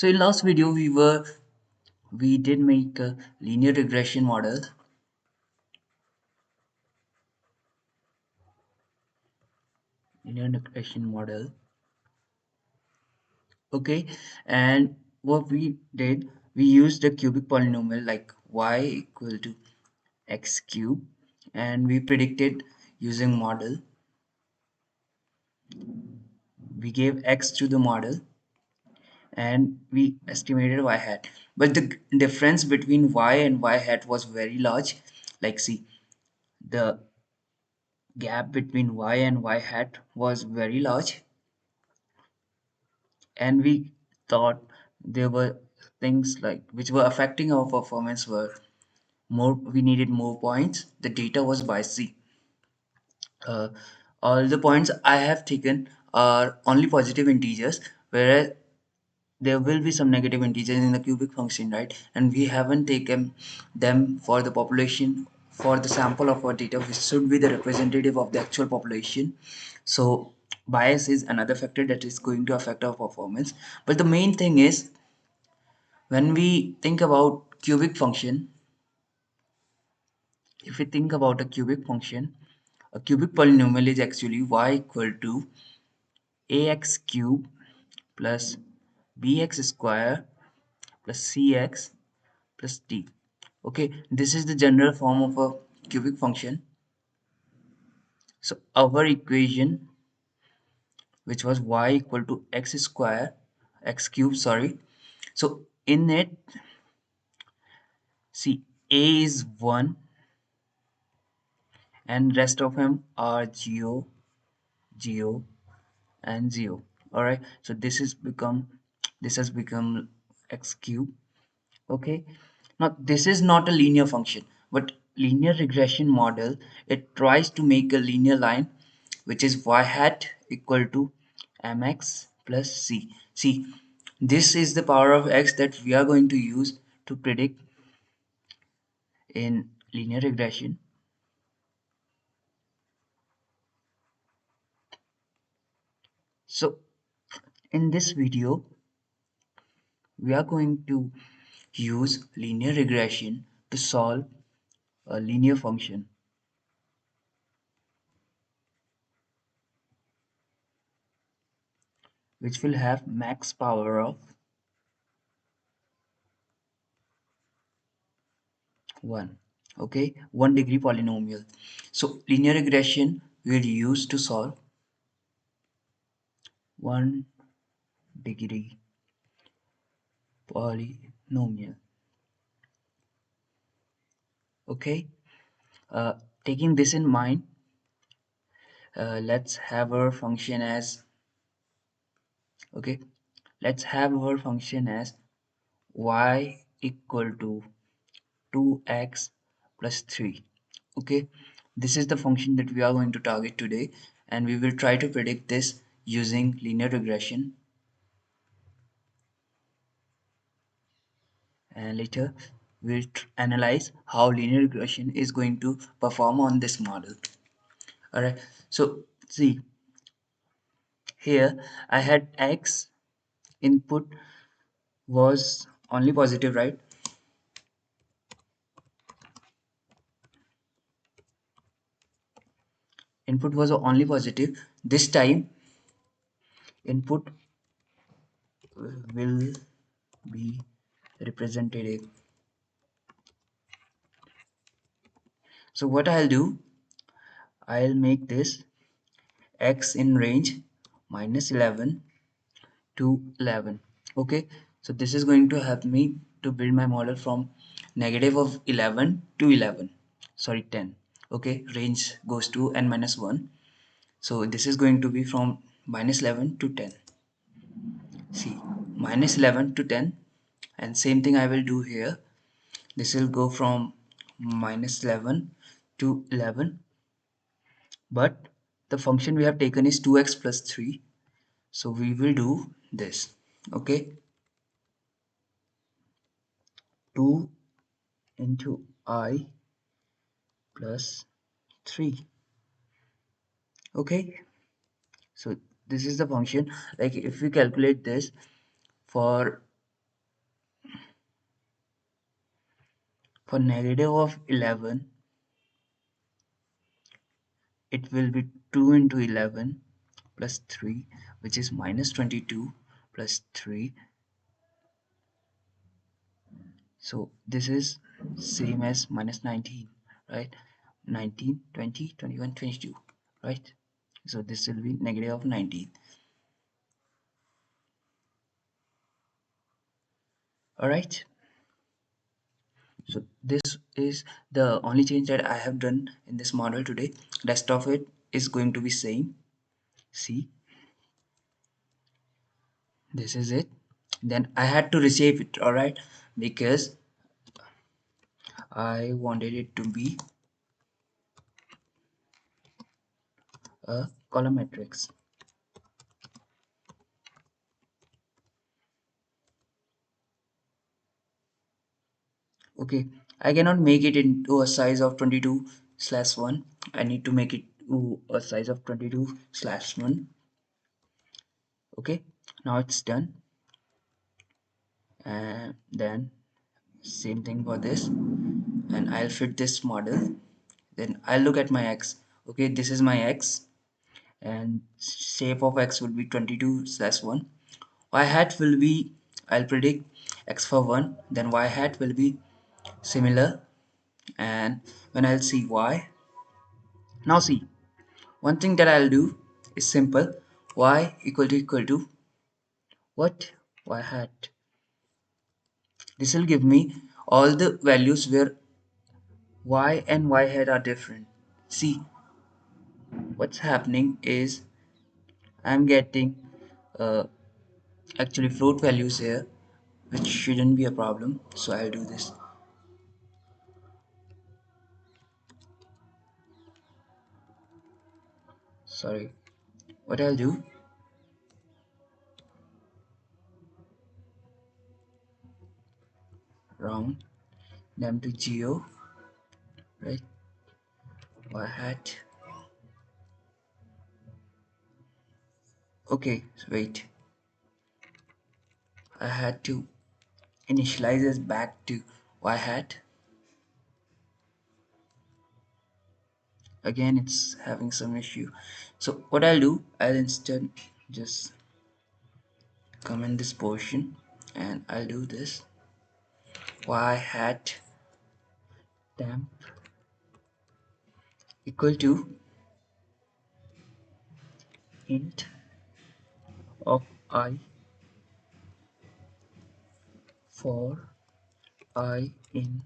So in last video we did make a linear regression model. Linear regression model. Okay, and what we did, we used a cubic polynomial like y equal to x cube, and we predicted using model. We gave x to the model and we estimated y hat, but the difference between y and y hat was very large. Like, see, the gap between y and y hat was very large, and we thought there were things like which were affecting our performance were more, we needed more points, the data was biasy. uh, all the points I have taken are only positive integers, whereas there will be some negative integers in the cubic function, right? And we haven't taken them for the population, for the sample of our data which should be the representative of the actual population. So bias is another factor that is going to affect our performance. But the main thing is, when we think about cubic function, if we think about a cubic function, a cubic polynomial is actually y equal to ax cube plus bx square plus cx plus d. Okay, this is the general form of a cubic function. So our equation, which was y equal to x square, x cube, sorry. So in it, see, a is 1 and rest of them are 0, 0 and 0. All right, so this has become x cube. Okay, now this is not a linear function, but linear regression model, it tries to make a linear line which is y hat equal to mx plus c. See, this is the power of x that we are going to use to predict in linear regression. So in this video we are going to use linear regression to solve a linear function which will have max power of 1. Okay, 1 degree polynomial. So linear regression we'll use to solve 1 degree polynomial. Okay, uh, taking this in mind, let's have our function as, okay, let's have our function as y equal to 2x plus 3. Okay, this is the function that we are going to target today, and we will try to predict this using linear regression, and later we'll analyze how linear regression is going to perform on this model. All right, so see, here I had x input was only positive, right? Input was only positive. This time input will be representative. So what I'll do, I'll make this x in range -11 to 11. Okay, so this is going to help me to build my model from negative of 11 to 11, sorry, 10. Okay, range goes to n minus 1, so this is going to be from -11 to 10. See, -11 to 10, and same thing I will do here. This will go from -11 to 11, but the function we have taken is 2x plus 3, so we will do this. Okay, 2 into I plus 3. Okay, so this is the function. Like, if we calculate this for For negative of 11, it will be 2 into 11 plus 3, which is minus 22 plus 3. So this is same as minus 19, right? 19, 20, 21, 22, right? So this will be negative of 19. All right. So this is the only change that I have done in this model today. Rest of it is going to be same. See, this is it. Then I had to reshape it, all right, because I wanted it to be a column matrix. Okay, I cannot make it into a size of 22 slash 1. I need to make it to a size of 22 slash 1. Okay, now it's done. And then same thing for this, and I'll fit this model. Then I'll look at my x. Okay, this is my x, and shape of x will be 22 slash 1. Y hat will be, I'll predict x for 1, then y hat will be similar, and when I'll see y, now see, one thing that I'll do is simple. Y equal to what? Y hat. This will give me all the values where y and y hat are different. See, what's happening is I'm getting uh, actually float values here, which shouldn't be a problem. So I'll do this. Sorry. What I'll do, round them to 0, right? Y hat. Okay, so wait. I had to initialize this back to y hat. Again, it's having some issue. So what I'll do, I'll instead just comment this portion, and I'll do this y hat temp equal to int of I for I in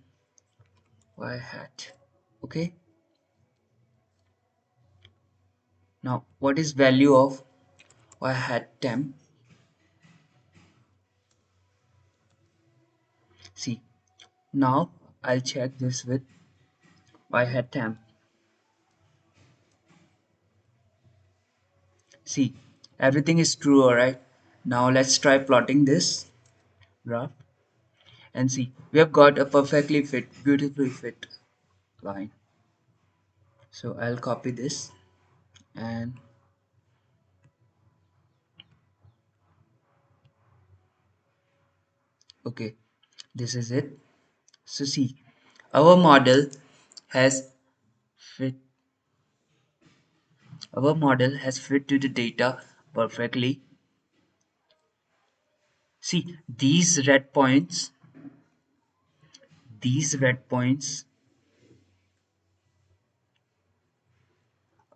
y hat. Okay, now what is value of y hat temp? See, now I'll check this with y hat temp. See, everything is true, alright. Now let's try plotting this graph and see. We have got a perfectly fit, beautifully fit line. So I'll copy this and okay, this is it. So see, our model has fit our model has fit to the data perfectly. See, these red points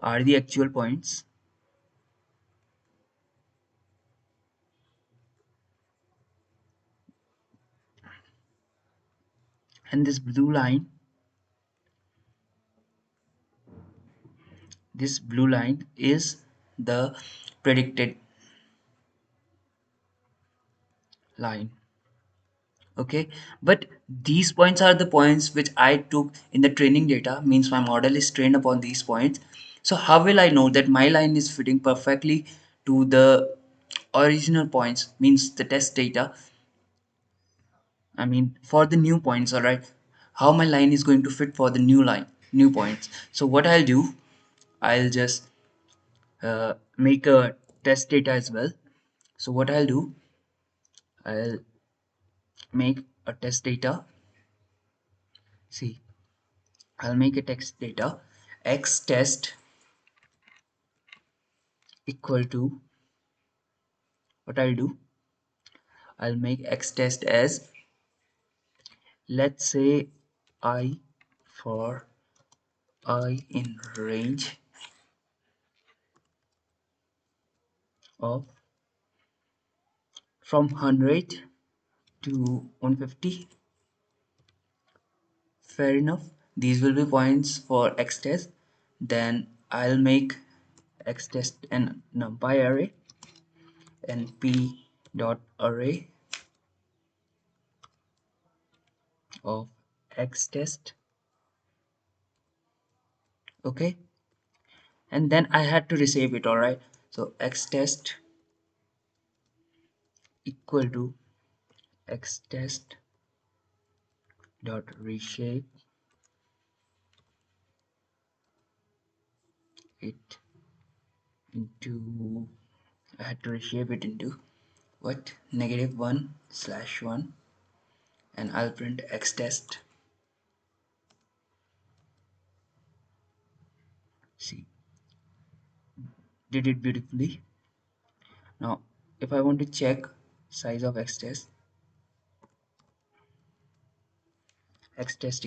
are the actual points, and this blue line is the predicted line. Okay, but these points are the points which I took in the training data, means my model is trained upon these points. So how will I know that my line is fitting perfectly to the original points, means the test data, I mean for the new points, all right, how my line is going to fit for the new points. So what I'll do, I'll just make a test data as well. So what I'll do, I'll make a test data See, I'll make a text data x test equal to, what I'll do, I'll make x test as, let's say, I for I in range of from 100 to 150. Fair enough. These will be points for x test. Then I'll make x test an numpy array and p dot array of x test. Okay, and then I had to reshape it. All right, so x test equal to x test dot reshape it into, I had to reshape it into what, -1/1, and I'll print x test. See, did it beautifully. Now if I want to check size of x test, x test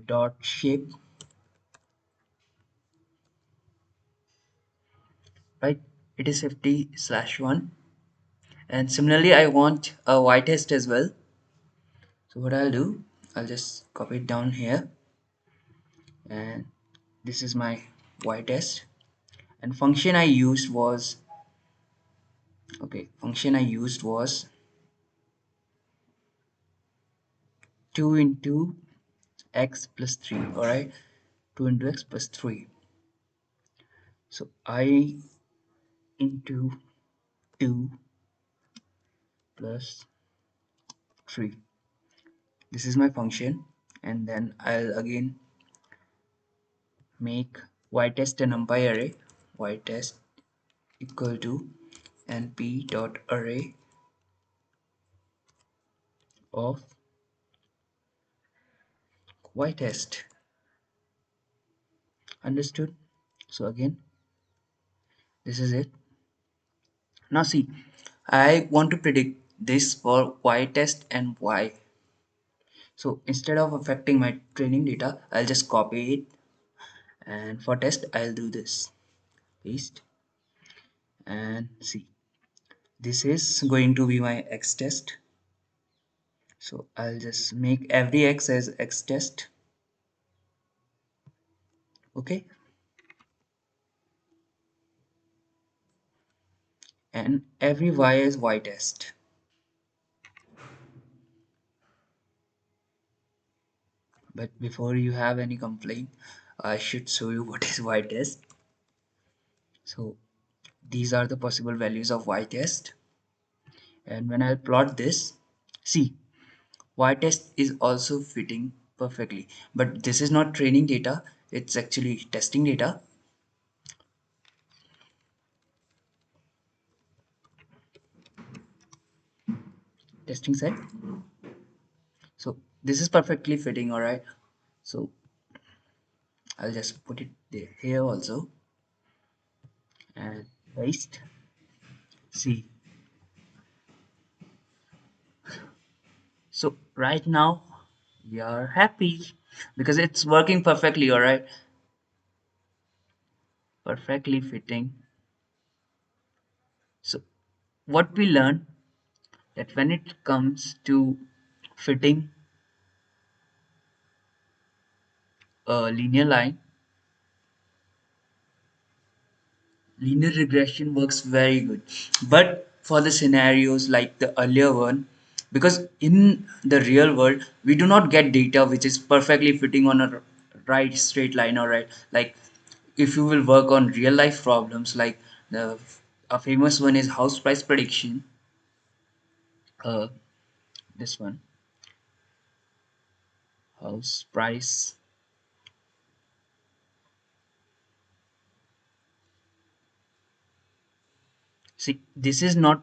dot shape, right, it is 50/1. And similarly I want a y test as well. So what I'll do, I'll just copy it down here, and this is my y test, and function I used was, okay, function I used was 2 into x plus 3. All right, 2 into x plus 3. So I into 2 plus 3, this is my function. And then I'll again make y test a numpy array, y test equal to np dot array of y test. Understood? So again, this is it. Now see, I want to predict this for y test and y. So instead of affecting my training data, I'll just copy it, and for test I'll do this, paste, and see, this is going to be my x test. So I'll just make every x as x test. Okay, and every y as y test. But before you have any complaint, I should show you what is y test. So these are the possible values of y test, and when I plot this, see, y test is also fitting perfectly, but this is not training data, it's actually testing data. Testing set. So this is perfectly fitting. All right, so I'll just put it there, here also, and paste. See, so right now we are happy because it's working perfectly. All right, perfectly fitting. So what we learned, that when it comes to fitting a linear line, linear regression works very good. But for the scenarios like the earlier one, because in the real world we do not get data which is perfectly fitting on a right straight line, all right, like if you will work on real life problems, like the a famous one is house price prediction, uh this one, house price, see, this is not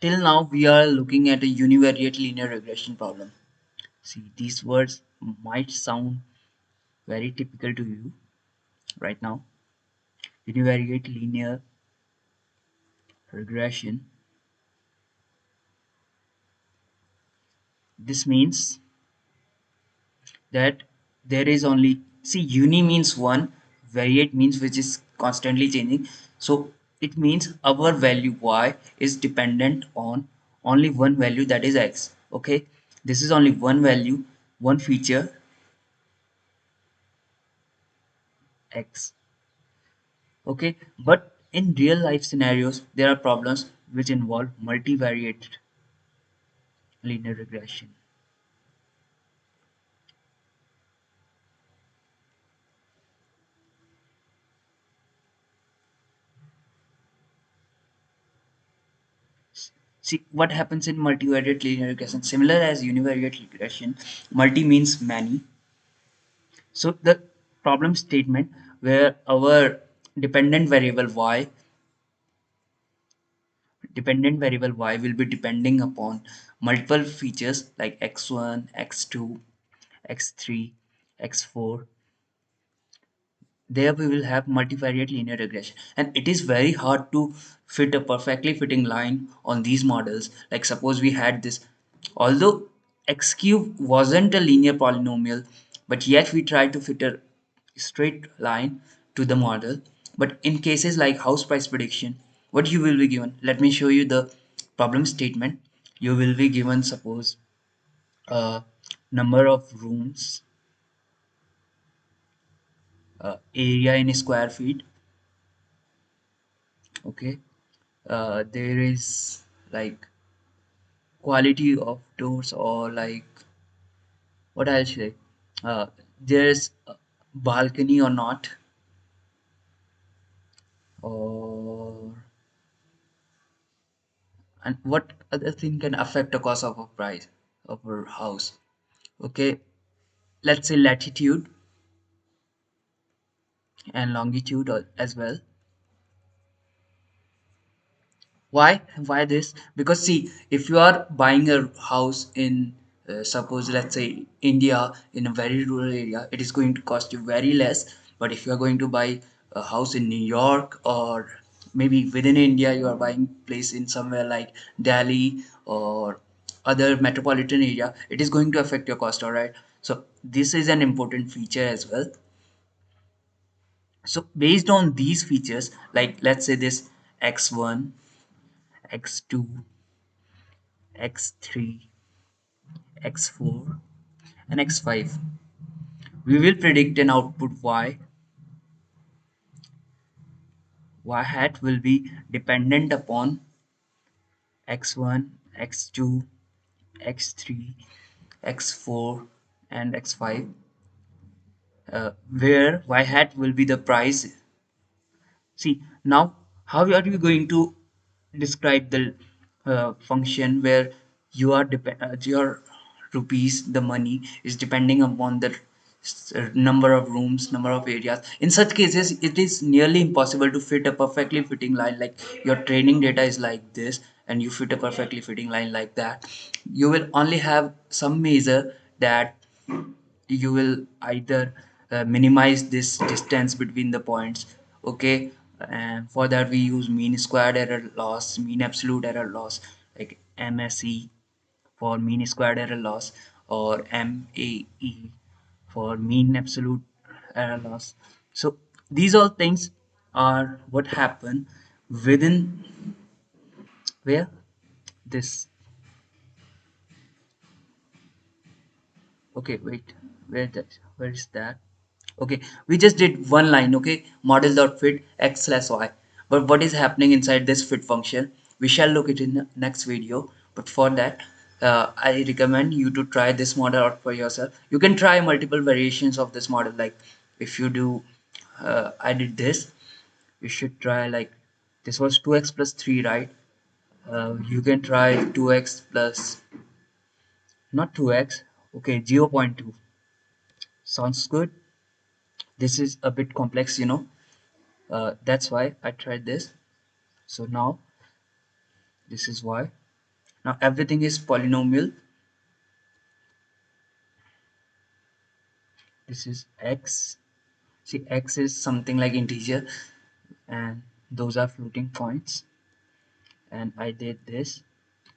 till now we are looking at a univariate linear regression problem. See these words, might sound very typical to you right now. Univariate linear regression. This means that there is only, see, uni means one, variate means which is constantly changing. So it means our value y is dependent on only one value, that is x. Okay, this is only one value, one feature, x. Okay, but in real life scenarios there are problems which involve multivariate linear regression. See what happens in multivariate linear regression. Similar as univariate regression, multi means many. So the problem statement where our dependent variable y will be depending upon multiple features like x1, x2, x3, x4. There we will have multivariate linear regression, and it is very hard to fit a perfectly fitting line on these models. Like suppose we had this, although x cube wasn't a linear polynomial, but yet we tried to fit a straight line to the model. But in cases like house price prediction, what you will be given, let me show you the problem statement. You will be given, suppose, a number of rooms, area in square feet. Okay, there is like quality of doors, or like what I'll say, uh, there's a balcony or not, or and what other thing can affect the cost of a price of a house. Okay, let's say latitude and longitude as well. Why this? Because see, if you are buying a house in suppose let's say India, in a very rural area, it is going to cost you very less. But if you are going to buy a house in New York, or maybe within India you are buying place in somewhere like Delhi or other metropolitan area, it is going to affect your cost. All right, so this is an important feature as well. So based on these features, like let's say this x1, x2, x3, x4, and x5, we will predict an output y hat will be dependent upon x1, x2, x3, x4, and x5, where y hat will be the price. See, now how are you going to describe the function where your rupees, the money, is depending upon the number of rooms, number of areas? In such cases, it is nearly impossible to fit a perfectly fitting line. Like your training data is like this, and you fit a perfectly fitting line like that. You will only have some measure that you will either minimize this distance between the points. Okay, and for that we use mean squared error loss, mean absolute error loss, like MSE for mean squared error loss, or MAE for mean absolute error loss. So these all things are what happen within where this. Okay, wait, where is that? Okay, we just did one line. Okay, model dot fit x slash y, but what is happening inside this fit function, we shall look it in the next video. But for that, I recommend you to try this model out for yourself. You can try multiple variations of this model. Like if you do, I did this, you should try like this was 2x plus 3, right? You can try 2x plus, not 2x, okay, 0.2. Sounds good. This is a bit complex, that's why I tried this. So now this is why. Now everything is polynomial. this is x. See, x is something like integer, and those are floating points. And I did this.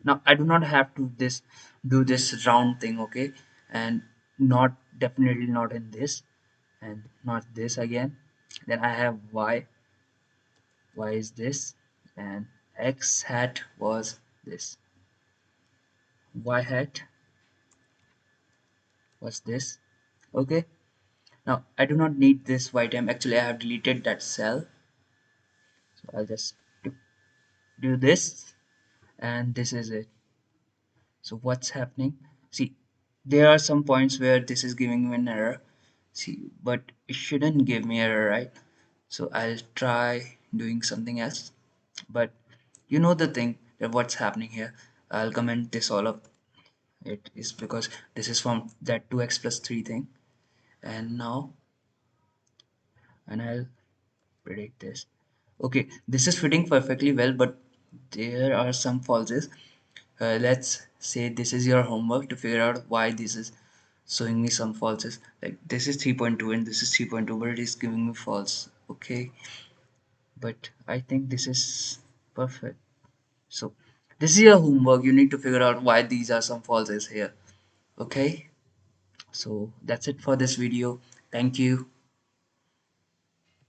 Now I do not have to this do this round thing, okay? And not definitely not in this, and not this again. Then I have y is this, and x hat was this, y hat was this. Okay, now I do not need this y time. Actually, I have deleted that cell, so I'll just do this, and this is it. So what's happening? See, there are some points where this is giving me an error. See, but it shouldn't give me error, right? So I'll try doing something else. But you know the thing that what's happening here. I'll comment this all up. It is because this is from that 2x plus 3 thing. And now, and I'll predict this. Okay, this is fitting perfectly well, but there are some falses. Let's say this is your homework to figure out why this is showing me some falses. Like this is 3.2 and this is 3.2, but it is giving me false. Okay, but I think this is perfect. So this is your homework. You need to figure out why these are some falses here. Okay, so that's it for this video. Thank you.